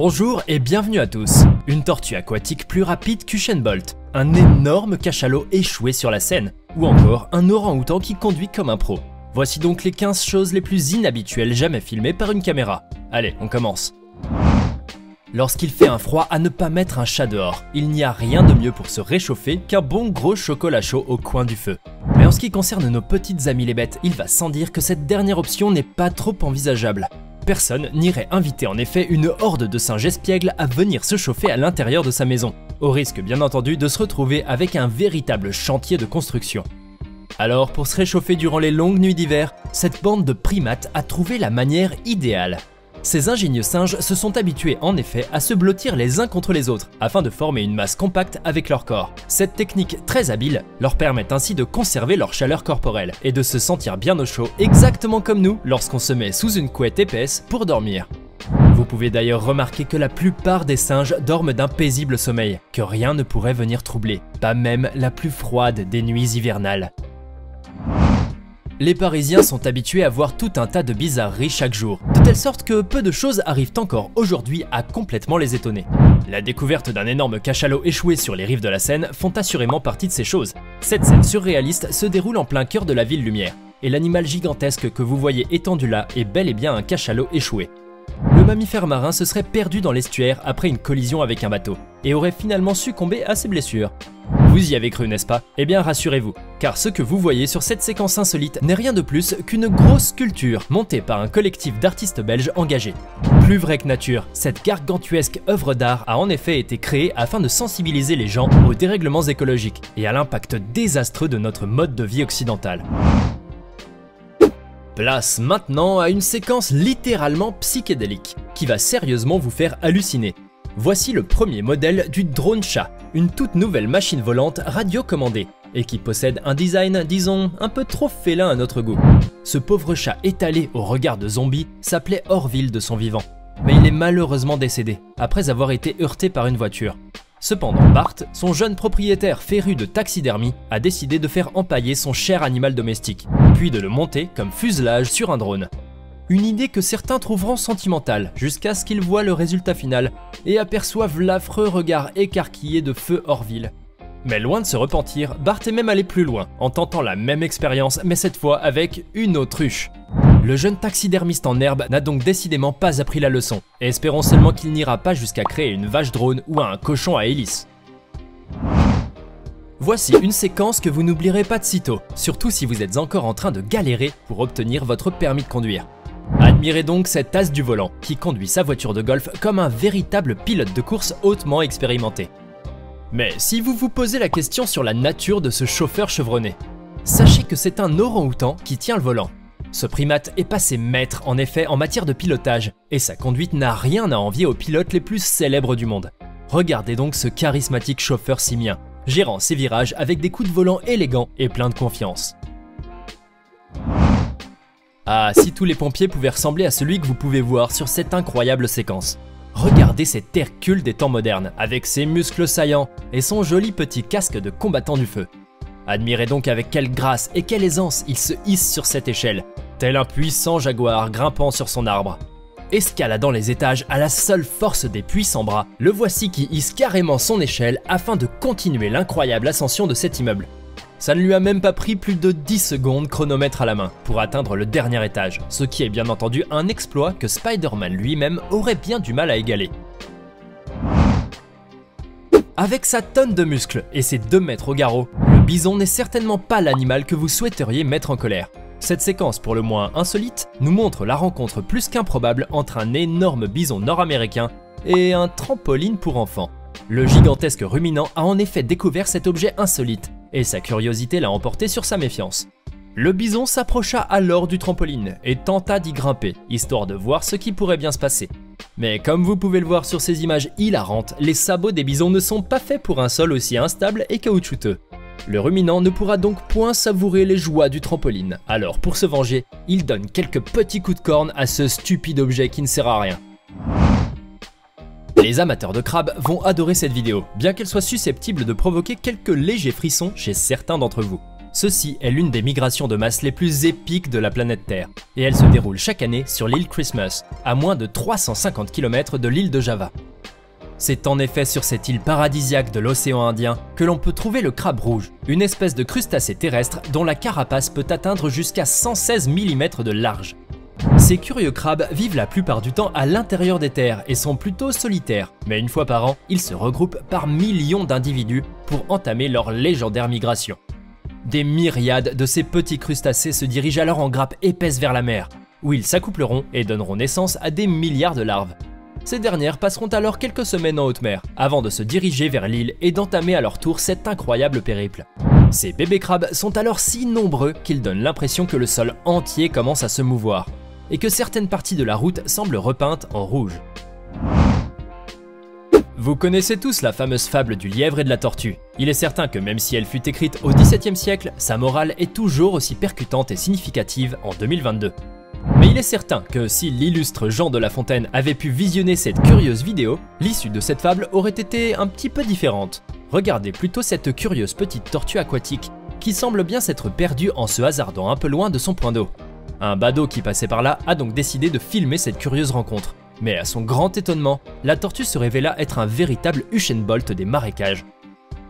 Bonjour et bienvenue à tous. Une tortue aquatique plus rapide qu'Usain Bolt, un énorme cachalot échoué sur la Seine, ou encore un orang-outan qui conduit comme un pro. Voici donc les 15 choses les plus inhabituelles jamais filmées par une caméra. Allez, on commence. Lorsqu'il fait un froid, à ne pas mettre un chat dehors. Il n'y a rien de mieux pour se réchauffer qu'un bon gros chocolat chaud au coin du feu. Mais en ce qui concerne nos petites amies les bêtes, il va sans dire que cette dernière option n'est pas trop envisageable. Personne n'irait inviter en effet une horde de singes espiègles à venir se chauffer à l'intérieur de sa maison, au risque bien entendu de se retrouver avec un véritable chantier de construction. Alors pour se réchauffer durant les longues nuits d'hiver, cette bande de primates a trouvé la manière idéale. Ces ingénieux singes se sont habitués en effet à se blottir les uns contre les autres afin de former une masse compacte avec leur corps. Cette technique très habile leur permet ainsi de conserver leur chaleur corporelle et de se sentir bien au chaud, exactement comme nous lorsqu'on se met sous une couette épaisse pour dormir. Vous pouvez d'ailleurs remarquer que la plupart des singes dorment d'un paisible sommeil, que rien ne pourrait venir troubler, pas même la plus froide des nuits hivernales. Les Parisiens sont habitués à voir tout un tas de bizarreries chaque jour, de telle sorte que peu de choses arrivent encore aujourd'hui à complètement les étonner. La découverte d'un énorme cachalot échoué sur les rives de la Seine font assurément partie de ces choses. Cette scène surréaliste se déroule en plein cœur de la ville lumière, et l'animal gigantesque que vous voyez étendu là est bel et bien un cachalot échoué. Le mammifère marin se serait perdu dans l'estuaire après une collision avec un bateau, et aurait finalement succombé à ses blessures. Vous y avez cru, n'est-ce pas? Eh bien rassurez-vous, car ce que vous voyez sur cette séquence insolite n'est rien de plus qu'une grosse sculpture montée par un collectif d'artistes belges engagés. Plus vrai que nature, cette gargantuesque œuvre d'art a en effet été créée afin de sensibiliser les gens aux dérèglements écologiques et à l'impact désastreux de notre mode de vie occidental. Place maintenant à une séquence littéralement psychédélique, qui va sérieusement vous faire halluciner. Voici le premier modèle du drone chat, une toute nouvelle machine volante radiocommandée, et qui possède un design, disons, un peu trop félin à notre goût. Ce pauvre chat étalé au regard de zombie s'appelait Orville de son vivant, mais il est malheureusement décédé, après avoir été heurté par une voiture. Cependant, Bart, son jeune propriétaire féru de taxidermie, a décidé de faire empailler son cher animal domestique, puis de le monter comme fuselage sur un drone. Une idée que certains trouveront sentimentale, jusqu'à ce qu'ils voient le résultat final et aperçoivent l'affreux regard écarquillé de feu Orville. Mais loin de se repentir, Bart est même allé plus loin, en tentant la même expérience, mais cette fois avec une autruche. Le jeune taxidermiste en herbe n'a donc décidément pas appris la leçon, et espérons seulement qu'il n'ira pas jusqu'à créer une vache drone ou un cochon à hélice. Voici une séquence que vous n'oublierez pas de sitôt, surtout si vous êtes encore en train de galérer pour obtenir votre permis de conduire. Admirez donc cet as du volant, qui conduit sa voiture de golf comme un véritable pilote de course hautement expérimenté. Mais si vous vous posez la question sur la nature de ce chauffeur chevronné, sachez que c'est un orang-outan qui tient le volant. Ce primate est passé maître en effet en matière de pilotage, et sa conduite n'a rien à envier aux pilotes les plus célèbres du monde. Regardez donc ce charismatique chauffeur simien, gérant ses virages avec des coups de volant élégants et pleins de confiance. Ah, si tous les pompiers pouvaient ressembler à celui que vous pouvez voir sur cette incroyable séquence. Regardez cet Hercule des temps modernes, avec ses muscles saillants et son joli petit casque de combattant du feu. Admirez donc avec quelle grâce et quelle aisance il se hisse sur cette échelle, tel un puissant jaguar grimpant sur son arbre. Escaladant les étages à la seule force des puissants bras, le voici qui hisse carrément son échelle afin de continuer l'incroyable ascension de cet immeuble. Ça ne lui a même pas pris plus de 10 secondes chronomètre à la main pour atteindre le dernier étage, ce qui est bien entendu un exploit que Spider-Man lui-même aurait bien du mal à égaler. Avec sa tonne de muscles et ses 2 mètres au garrot, le bison n'est certainement pas l'animal que vous souhaiteriez mettre en colère. Cette séquence pour le moins insolite nous montre la rencontre plus qu'improbable entre un énorme bison nord-américain et un trampoline pour enfants. Le gigantesque ruminant a en effet découvert cet objet insolite, et sa curiosité l'a emporté sur sa méfiance. Le bison s'approcha alors du trampoline et tenta d'y grimper, histoire de voir ce qui pourrait bien se passer. Mais comme vous pouvez le voir sur ces images hilarantes, les sabots des bisons ne sont pas faits pour un sol aussi instable et caoutchouteux. Le ruminant ne pourra donc point savourer les joies du trampoline, alors pour se venger, il donne quelques petits coups de corne à ce stupide objet qui ne sert à rien. Les amateurs de crabes vont adorer cette vidéo, bien qu'elle soit susceptible de provoquer quelques légers frissons chez certains d'entre vous. Ceci est l'une des migrations de masse les plus épiques de la planète Terre, et elle se déroule chaque année sur l'île Christmas, à moins de 350 km de l'île de Java. C'est en effet sur cette île paradisiaque de l'océan Indien que l'on peut trouver le crabe rouge, une espèce de crustacé terrestre dont la carapace peut atteindre jusqu'à 116 mm de large. Ces curieux crabes vivent la plupart du temps à l'intérieur des terres et sont plutôt solitaires, mais une fois par an, ils se regroupent par millions d'individus pour entamer leur légendaire migration. Des myriades de ces petits crustacés se dirigent alors en grappes épaisses vers la mer, où ils s'accoupleront et donneront naissance à des milliards de larves. Ces dernières passeront alors quelques semaines en haute mer, avant de se diriger vers l'île et d'entamer à leur tour cet incroyable périple. Ces bébés crabes sont alors si nombreux qu'ils donnent l'impression que le sol entier commence à se mouvoir, et que certaines parties de la route semblent repeintes en rouge. Vous connaissez tous la fameuse fable du lièvre et de la tortue. Il est certain que même si elle fut écrite au XVIIe siècle, sa morale est toujours aussi percutante et significative en 2022. Mais il est certain que si l'illustre Jean de La Fontaine avait pu visionner cette curieuse vidéo, l'issue de cette fable aurait été un petit peu différente. Regardez plutôt cette curieuse petite tortue aquatique, qui semble bien s'être perdue en se hasardant un peu loin de son point d'eau. Un badaud qui passait par là a donc décidé de filmer cette curieuse rencontre. Mais à son grand étonnement, la tortue se révéla être un véritable Usain Bolt des marécages.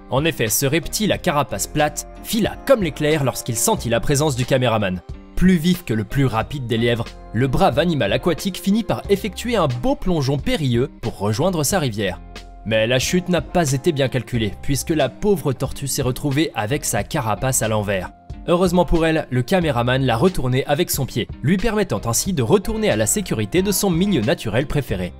En effet, ce reptile à carapace plate fila comme l'éclair lorsqu'il sentit la présence du caméraman. Plus vif que le plus rapide des lièvres, le brave animal aquatique finit par effectuer un beau plongeon périlleux pour rejoindre sa rivière. Mais la chute n'a pas été bien calculée, puisque la pauvre tortue s'est retrouvée avec sa carapace à l'envers. Heureusement pour elle, le caméraman l'a retournée avec son pied, lui permettant ainsi de retourner à la sécurité de son milieu naturel préféré.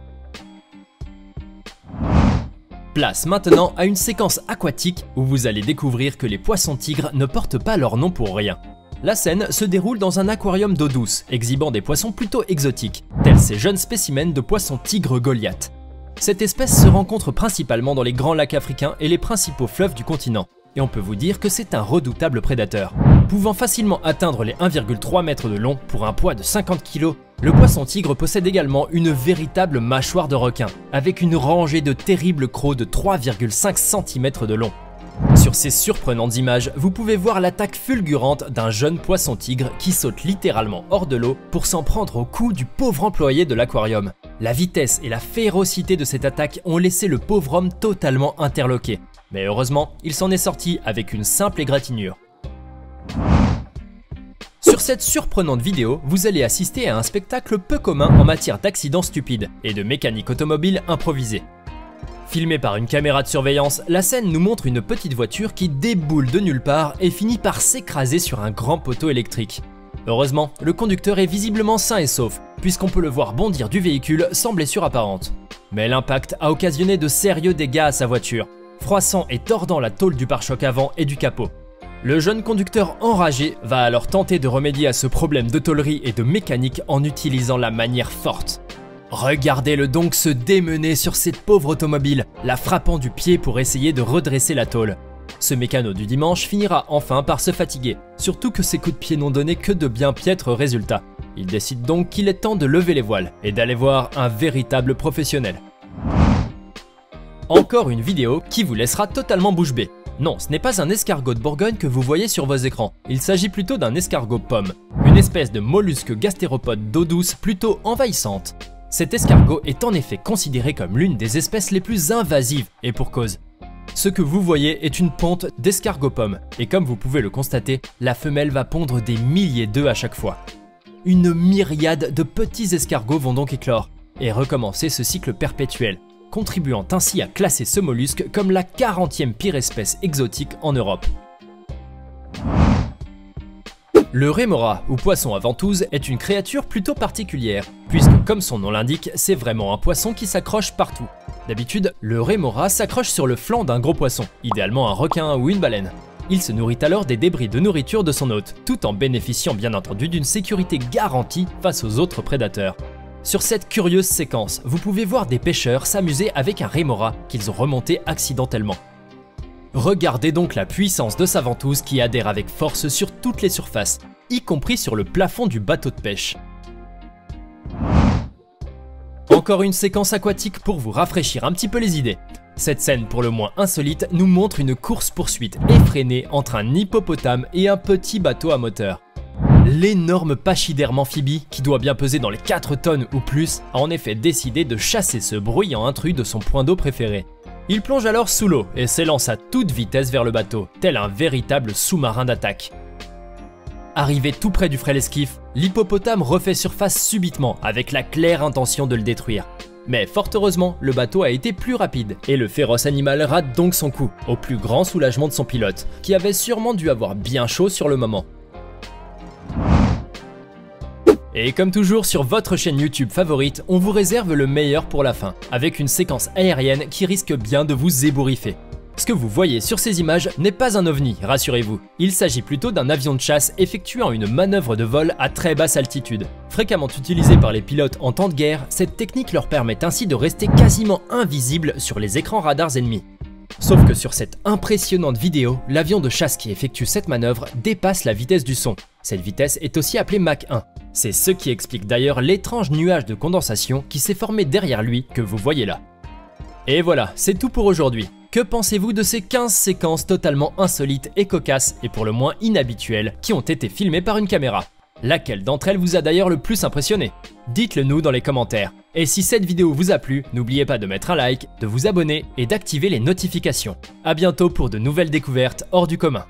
Place maintenant à une séquence aquatique où vous allez découvrir que les poissons tigres ne portent pas leur nom pour rien. La scène se déroule dans un aquarium d'eau douce, exhibant des poissons plutôt exotiques, tels ces jeunes spécimens de poissons tigres Goliath. Cette espèce se rencontre principalement dans les grands lacs africains et les principaux fleuves du continent. Et on peut vous dire que c'est un redoutable prédateur. Pouvant facilement atteindre les 1,3 mètres de long pour un poids de 50 kg, le poisson tigre possède également une véritable mâchoire de requin, avec une rangée de terribles crocs de 3,5 cm de long. Sur ces surprenantes images, vous pouvez voir l'attaque fulgurante d'un jeune poisson tigre qui saute littéralement hors de l'eau pour s'en prendre au cou du pauvre employé de l'aquarium. La vitesse et la férocité de cette attaque ont laissé le pauvre homme totalement interloqué. Mais heureusement, il s'en est sorti avec une simple égratignure. Sur cette surprenante vidéo, vous allez assister à un spectacle peu commun en matière d'accidents stupides et de mécanique automobile improvisée. Filmée par une caméra de surveillance, la scène nous montre une petite voiture qui déboule de nulle part et finit par s'écraser sur un grand poteau électrique. Heureusement, le conducteur est visiblement sain et sauf, puisqu'on peut le voir bondir du véhicule sans blessure apparente. Mais l'impact a occasionné de sérieux dégâts à sa voiture, froissant et tordant la tôle du pare-choc avant et du capot. Le jeune conducteur enragé va alors tenter de remédier à ce problème de tôlerie et de mécanique en utilisant la manière forte. Regardez-le donc se démener sur cette pauvre automobile, la frappant du pied pour essayer de redresser la tôle. Ce mécano du dimanche finira enfin par se fatiguer, surtout que ses coups de pied n'ont donné que de bien piètres résultats. Il décide donc qu'il est temps de lever les voiles et d'aller voir un véritable professionnel. Encore une vidéo qui vous laissera totalement bouche bée. Non, ce n'est pas un escargot de Bourgogne que vous voyez sur vos écrans, il s'agit plutôt d'un escargot pomme, une espèce de mollusque gastéropode d'eau douce plutôt envahissante. Cet escargot est en effet considéré comme l'une des espèces les plus invasives, et pour cause. Ce que vous voyez est une ponte d'escargot pomme, et comme vous pouvez le constater, la femelle va pondre des milliers d'œufs à chaque fois. Une myriade de petits escargots vont donc éclore, et recommencer ce cycle perpétuel, contribuant ainsi à classer ce mollusque comme la 40e pire espèce exotique en Europe. Le rémora, ou poisson à ventouse, est une créature plutôt particulière, puisque comme son nom l'indique, c'est vraiment un poisson qui s'accroche partout. D'habitude, le rémora s'accroche sur le flanc d'un gros poisson, idéalement un requin ou une baleine. Il se nourrit alors des débris de nourriture de son hôte, tout en bénéficiant bien entendu d'une sécurité garantie face aux autres prédateurs. Sur cette curieuse séquence, vous pouvez voir des pêcheurs s'amuser avec un rémora qu'ils ont remonté accidentellement. Regardez donc la puissance de sa ventouse qui adhère avec force sur toutes les surfaces, y compris sur le plafond du bateau de pêche. Encore une séquence aquatique pour vous rafraîchir un petit peu les idées. Cette scène pour le moins insolite nous montre une course-poursuite effrénée entre un hippopotame et un petit bateau à moteur. L'énorme pachyderme amphibie, qui doit bien peser dans les 4 tonnes ou plus, a en effet décidé de chasser ce bruyant intrus de son point d'eau préféré. Il plonge alors sous l'eau et s'élance à toute vitesse vers le bateau, tel un véritable sous-marin d'attaque. Arrivé tout près du frêle esquif, l'hippopotame refait surface subitement avec la claire intention de le détruire. Mais fort heureusement, le bateau a été plus rapide et le féroce animal rate donc son coup, au plus grand soulagement de son pilote, qui avait sûrement dû avoir bien chaud sur le moment. Et comme toujours sur votre chaîne YouTube favorite, on vous réserve le meilleur pour la fin, avec une séquence aérienne qui risque bien de vous ébouriffer. Ce que vous voyez sur ces images n'est pas un ovni, rassurez-vous. Il s'agit plutôt d'un avion de chasse effectuant une manœuvre de vol à très basse altitude. Fréquemment utilisée par les pilotes en temps de guerre, cette technique leur permet ainsi de rester quasiment invisibles sur les écrans radars ennemis. Sauf que sur cette impressionnante vidéo, l'avion de chasse qui effectue cette manœuvre dépasse la vitesse du son. Cette vitesse est aussi appelée Mach 1. C'est ce qui explique d'ailleurs l'étrange nuage de condensation qui s'est formé derrière lui que vous voyez là. Et voilà, c'est tout pour aujourd'hui. Que pensez-vous de ces 15 séquences totalement insolites et cocasses et pour le moins inhabituelles qui ont été filmées par une caméra? Laquelle d'entre elles vous a d'ailleurs le plus impressionné? Dites-le nous dans les commentaires. Et si cette vidéo vous a plu, n'oubliez pas de mettre un like, de vous abonner et d'activer les notifications. A bientôt pour de nouvelles découvertes hors du commun.